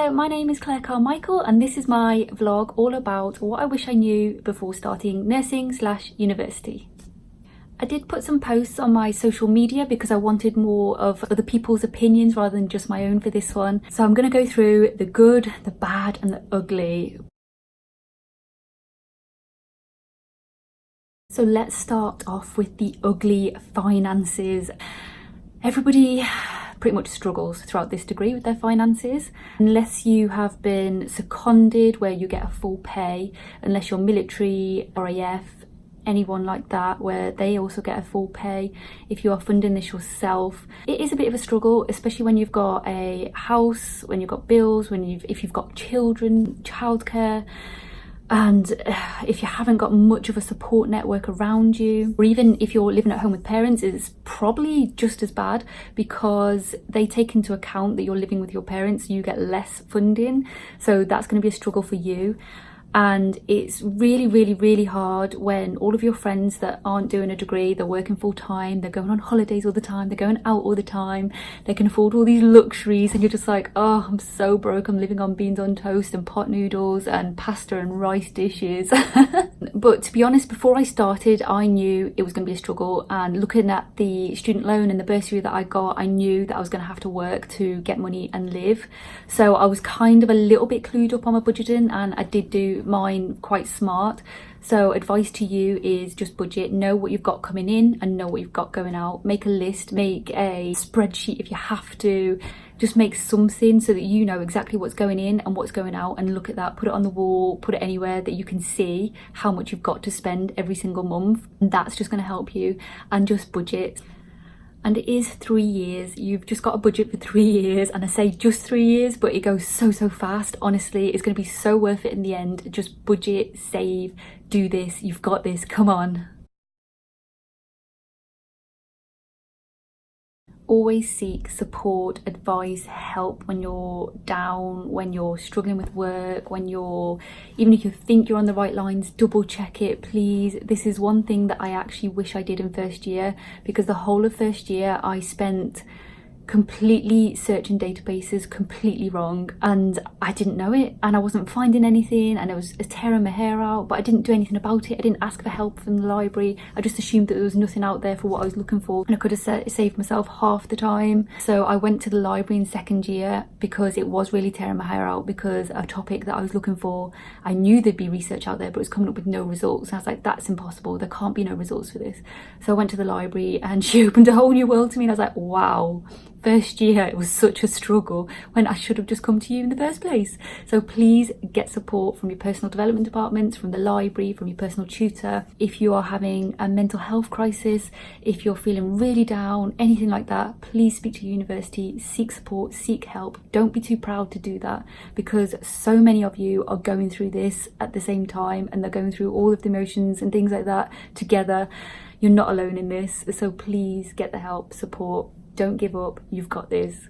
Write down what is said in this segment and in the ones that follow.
So my name is Claire Carmichael and this is my vlog all about what I wish I knew before starting nursing/university. I did put some posts on my social media because I wanted more of other people's opinions rather than just my own for this one. So I'm going to go through the good, the bad and the ugly. So let's start off with the ugly finances. Everybody pretty much struggles throughout this degree with their finances. Unless you have been seconded where you get a full pay, unless you're military, RAF, anyone like that where they also get a full pay. If you are funding this yourself, it is a bit of a struggle, especially when you've got a house, when you've got bills, if you've got children, childcare. And if you haven't got much of a support network around you, or even if you're living at home with parents, it's probably just as bad because they take into account that you're living with your parents, you get less funding. So that's going to be a struggle for you. And it's really, really, really hard when all of your friends that aren't doing a degree, they're working full time, they're going on holidays all the time, they're going out all the time, they can afford all these luxuries, and you're just like, oh, I'm so broke, I'm living on beans on toast and pot noodles and pasta and rice dishes. But to be honest, before I started, I knew it was going to be a struggle, and looking at the student loan and the bursary that I got, I knew that I was going to have to work to get money and live. So I was kind of a little bit clued up on my budgeting, and I did do mine quite smart. So advice to you is just budget, know what you've got coming in and know what you've got going out. Make a list, make a spreadsheet if you have to, just make something so that you know exactly what's going in and what's going out, and look at that, put it on the wall, put it anywhere that you can see how much you've got to spend every single month, and that's just going to help you. And just budget. And it is 3 years, you've just got a budget for 3 years, and I say just 3 years, but it goes so fast. Honestly, it's going to be so worth it in the end. Just budget, save, do this, you've got this, come on. Always seek support, advice, help when you're down, when you're struggling with work, even if you think you're on the right lines, double check it, please. This is one thing that I actually wish I did in first year, because the whole of first year I spent completely searching databases completely wrong, and I didn't know it, and I wasn't finding anything, and I was tearing my hair out, but I didn't do anything about it. I didn't ask for help from the library. I just assumed that there was nothing out there for what I was looking for, and I could have saved myself half the time. So I went to the library in second year because it was really tearing my hair out, because a topic that I was looking for, I knew there'd be research out there, but it was coming up with no results, and I was like, that's impossible, there can't be no results for this. So I went to the library and she opened a whole new world to me, and I was like, wow, first year it was such a struggle when I should have just come to you in the first place. So please get support from your personal development departments, from the library, from your personal tutor. If you are having a mental health crisis, if you're feeling really down, anything like that, please speak to your university, seek support, seek help. Don't be too proud to do that, because so many of you are going through this at the same time, and they're going through all of the emotions and things like that together. You're not alone in this, so please get the help, support. Don't give up, you've got this.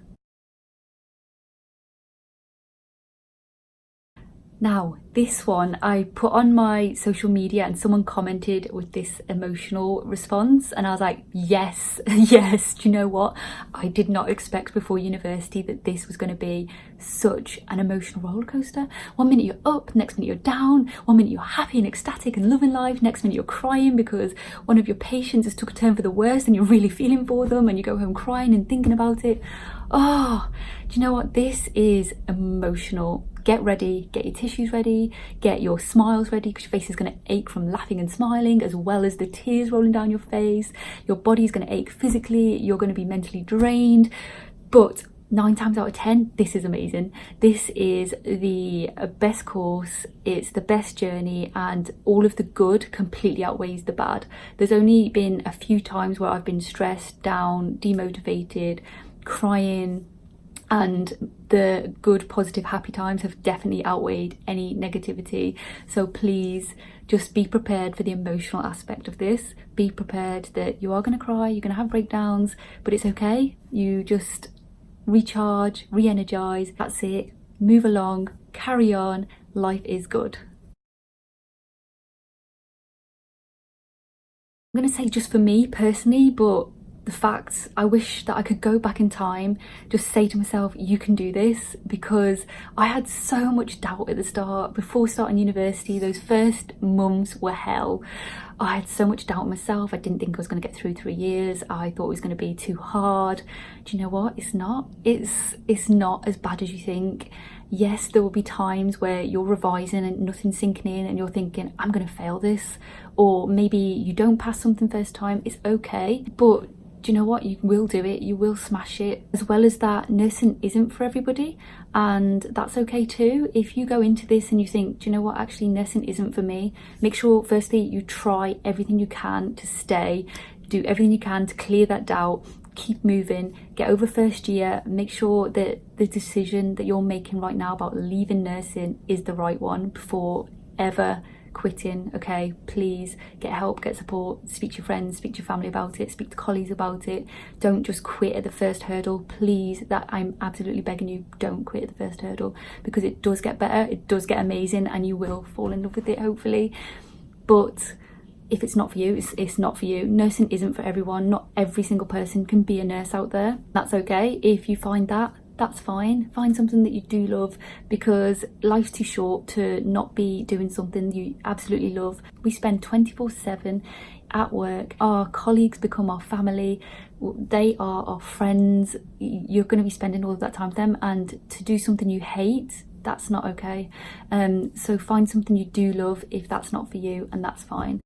Now, this one I put on my social media, and someone commented with this emotional response, and I was like, yes, yes. Do you know what? I did not expect before university that this was going to be such an emotional roller coaster. One minute you're up, next minute you're down, one minute you're happy and ecstatic and loving life, next minute you're crying because one of your patients has took a turn for the worse and you're really feeling for them, and you go home crying and thinking about it. Oh, do you know what? This is emotional. Get ready, get your tissues ready, get your smiles ready, because your face is going to ache from laughing and smiling, as well as the tears rolling down your face. Your body's going to ache physically, you're going to be mentally drained, but 9 times out of 10, this is amazing. This is the best course, it's the best journey, and all of the good completely outweighs the bad. There's only been a few times where I've been stressed, down, demotivated, crying, and the good, positive, happy times have definitely outweighed any negativity. So please just be prepared for the emotional aspect of this. Be prepared that you are going to cry, you're going to have breakdowns, but it's okay. You just recharge, re-energize, that's it. Move along, carry on, life is good. I'm going to say just for me personally, but the fact, I wish that I could go back in time, just say to myself, you can do this, because I had so much doubt at the start. Before starting university, those first months were hell. I had so much doubt in myself. I didn't think I was going to get through 3 years. I thought it was going to be too hard. Do you know what? It's not. It's not as bad as you think. Yes, there will be times where you're revising and nothing's sinking in and you're thinking, I'm going to fail this. Or maybe you don't pass something first time. It's okay. But do you know what? You will do it. You will smash it. As well as that, nursing isn't for everybody, and that's okay too. If you go into this and you think, do you know what? Actually, nursing isn't for me. Make sure, firstly, you try everything you can to stay. Do everything you can to clear that doubt. Keep moving. Get over first year. Make sure that the decision that you're making right now about leaving nursing is the right one before ever quitting. Okay, please get help, get support, speak to your friends, speak to your family about it, speak to colleagues about it. Don't just quit at the first hurdle, please. That I'm absolutely begging you, don't quit at the first hurdle, because it does get better, it does get amazing, and you will fall in love with it, hopefully. But if it's not for you, it's not for you. Nursing isn't for everyone. Not every single person can be a nurse out there. That's okay. If you find that, that's fine. Find something that you do love, because life's too short to not be doing something you absolutely love. We spend 24/7 at work. Our colleagues become our family. They are our friends. You're going to be spending all of that time with them, and to do something you hate, that's not okay. So find something you do love if that's not for you, and that's fine.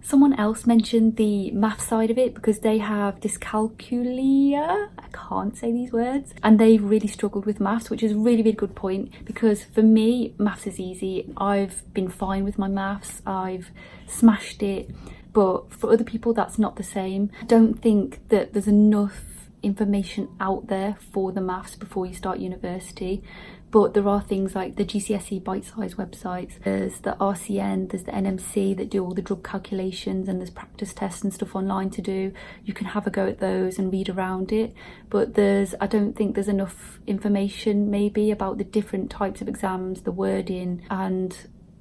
Someone else mentioned the math side of it, because they have dyscalculia, I can't say these words, and they've really struggled with maths, which is a really, really good point, because for me, maths is easy. I've been fine with my maths, I've smashed it, but for other people that's not the same. I don't think that there's enough information out there for the maths before you start university. But there are things like the GCSE bite-sized websites, there's the RCN, there's the NMC that do all the drug calculations, and there's practice tests and stuff online to do. You can have a go at those and read around it. But I don't think there's enough information maybe about the different types of exams, the wording, and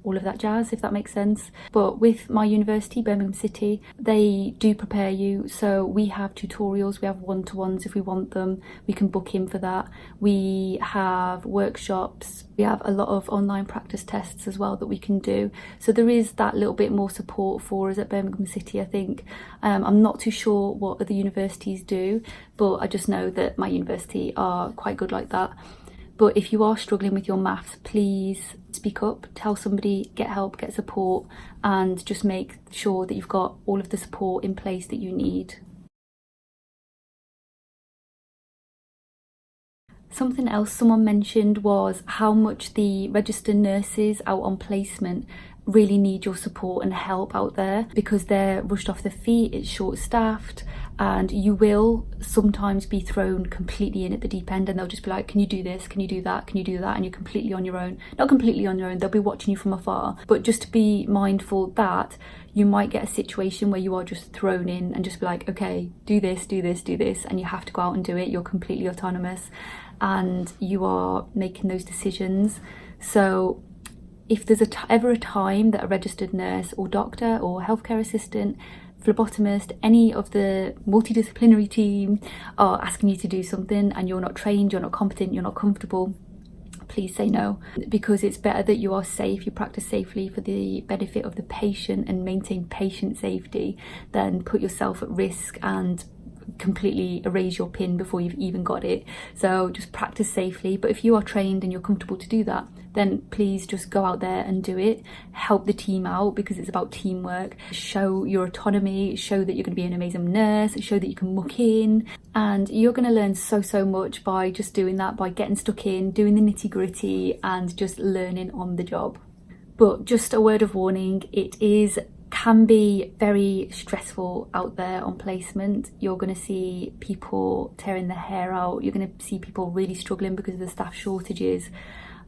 all of that jazz, if that makes sense. But with my university, Birmingham City, they do prepare you. So we have tutorials, we have one-to-ones if we want them, we can book in for that. We have workshops, we have a lot of online practice tests as well that we can do. So there is that little bit more support for us at Birmingham City, I think. I'm not too sure what other universities do, but I just know that my university are quite good like that. But if you are struggling with your maths, please speak up, tell somebody, get help, get support, and just make sure that you've got all of the support in place that you need. Something else someone mentioned was how much the registered nurses out on placement really need your support and help out there, because they're rushed off their feet, it's short-staffed, and you will sometimes be thrown completely in at the deep end, and they'll just be like, can you do this, can you do that, can you do that, and you're completely on your own. Not completely on your own, they'll be watching you from afar, but just to be mindful that you might get a situation where you are just thrown in and just be like, okay, do this, do this, do this, and you have to go out and do it. You're completely autonomous and you are making those decisions. So if there's ever a time that a registered nurse or doctor or healthcare assistant, phlebotomist, any of the multidisciplinary team are asking you to do something and you're not trained, you're not competent, you're not comfortable, please say no, because it's better that you are safe, you practice safely for the benefit of the patient and maintain patient safety than put yourself at risk and completely erase your pin before you've even got it. So just practice safely, but if you are trained and you're comfortable to do that, then please just go out there and do it. Help the team out, because it's about teamwork. Show your autonomy, show that you're going to be an amazing nurse, show that you can muck in, and you're going to learn so much by just doing that, by getting stuck in, doing the nitty-gritty and just learning on the job. But just a word of warning, can be very stressful out there on placement. You're going to see people tearing their hair out, you're going to see people really struggling because of the staff shortages,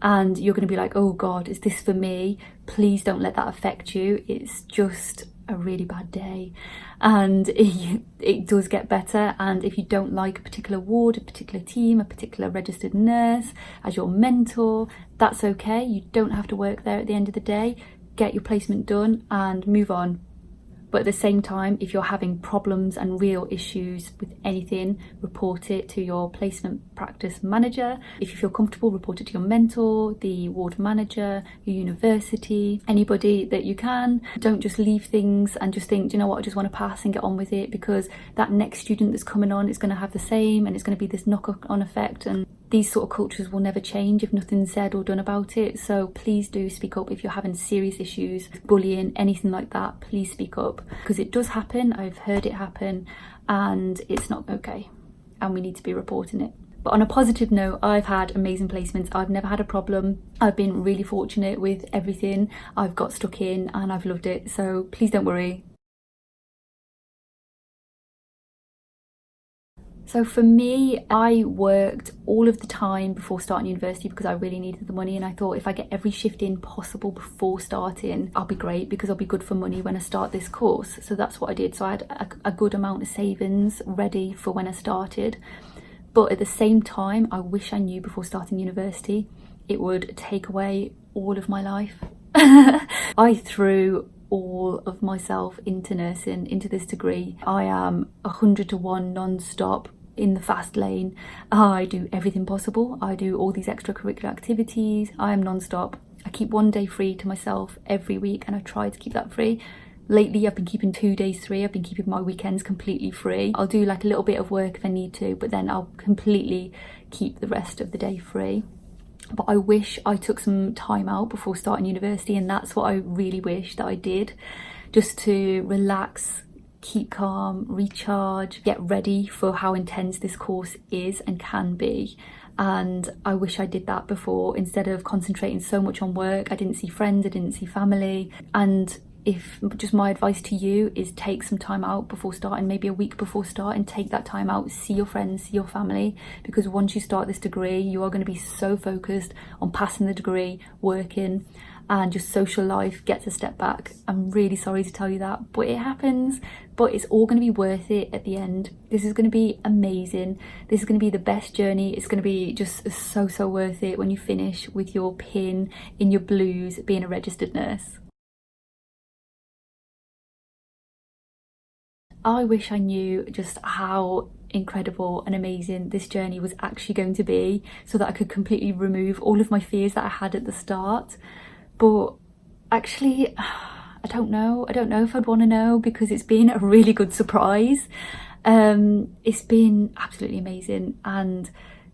and you're going to be like, oh god, is this for me? Please don't let that affect you. It's just a really bad day, and it does get better. And if you don't like a particular ward, a particular team, a particular registered nurse as your mentor, that's okay. You don't have to work there at the end of the day. Get your placement done and move on. But at the same time, if you're having problems and real issues with anything, report it to your placement practice manager. If you feel comfortable, report it to your mentor, the ward manager, your university, anybody that you can. Don't just leave things and just think, do you know what, I just want to pass and get on with it, because that next student that's coming on is going to have the same, and it's going to be this knock-on effect. And these sort of cultures will never change if nothing's said or done about it. So please do speak up if you're having serious issues, bullying, anything like that. Please speak up, because it does happen. I've heard it happen, and it's not okay, and we need to be reporting it. But on a positive note, I've had amazing placements. I've never had a problem. I've been really fortunate with everything I've got stuck in, and I've loved it. So please don't worry. So for me, I worked all of the time before starting university because I really needed the money, and I thought if I get every shift in possible before starting, I'll be great, because I'll be good for money when I start this course. So that's what I did. So I had a good amount of savings ready for when I started. But at the same time, I wish I knew before starting university. It would take away all of my life. I threw all of myself into nursing, into this degree. I am 100 to 1 non-stop in the fast lane. I do everything possible. I do all these extracurricular activities. I am non-stop. I keep one day free to myself every week, and I try to keep that free. Lately, I've been keeping 2 days free. I've been keeping my weekends completely free. I'll do like a little bit of work if I need to, but then I'll completely keep the rest of the day free. But I wish I took some time out before starting university, and that's what I really wish that I did, just to relax, keep calm, recharge, get ready for how intense this course is and can be. And I wish I did that before, instead of concentrating so much on work. I didn't see friends, I didn't see family. And if just my advice to you is take some time out before starting, maybe a week before starting, take that time out, see your friends, see your family, because once you start this degree, you are going to be so focused on passing the degree, working, and just social life gets a step back. I'm really sorry to tell you that, but it happens. But it's all going to be worth it at the end. This is going to be amazing. This is going to be the best journey. It's going to be just so worth it when you finish with your pin in your blues being a registered nurse. I wish I knew just how incredible and amazing this journey was actually going to be, so that I could completely remove all of my fears that I had at the start. But actually, I don't know if I'd want to know, because it's been a really good surprise. It's been absolutely amazing, and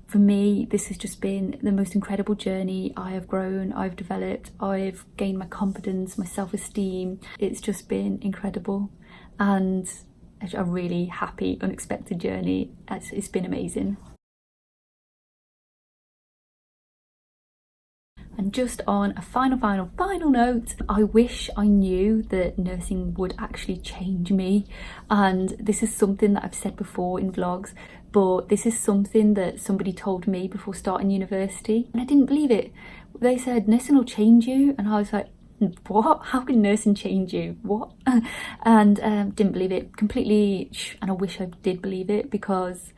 for me, this has just been the most incredible journey. I have grown, I've developed, I've gained my confidence, my self-esteem. It's just been incredible, and a really happy, unexpected journey. It's been amazing. And just on a final note, I wish I knew that nursing would actually change me. And this is something that I've said before in vlogs, but this is something that somebody told me before starting university, and I didn't believe it. They said, nursing will change you, and I was like, what? How can nursing change you? What? And didn't believe it completely, and I wish I did believe it, because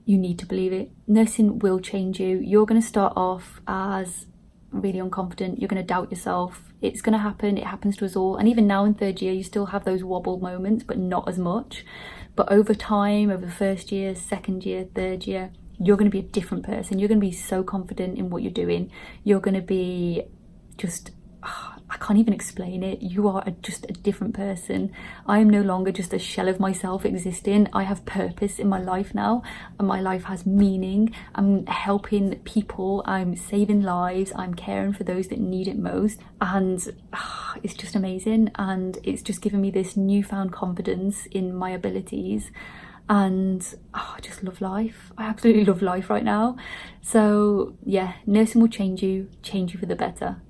you need to believe it. Nursing will change you. You're going to start off as really unconfident. You're going to doubt yourself. It's going to happen. It happens to us all. And even now in third year, you still have those wobble moments, but not as much. But over time, over the first year, second year, third year, you're going to be a different person. You're going to be so confident in what you're doing. You're going to be just, I can't even explain it. You are just a different person. I am no longer just a shell of myself existing. I have purpose in my life now, and my life has meaning. I'm helping people, I'm saving lives, I'm caring for those that need it most, and it's just amazing. And it's just given me this newfound confidence in my abilities, and I just love life. I absolutely love life right now. So yeah, nursing will change you for the better.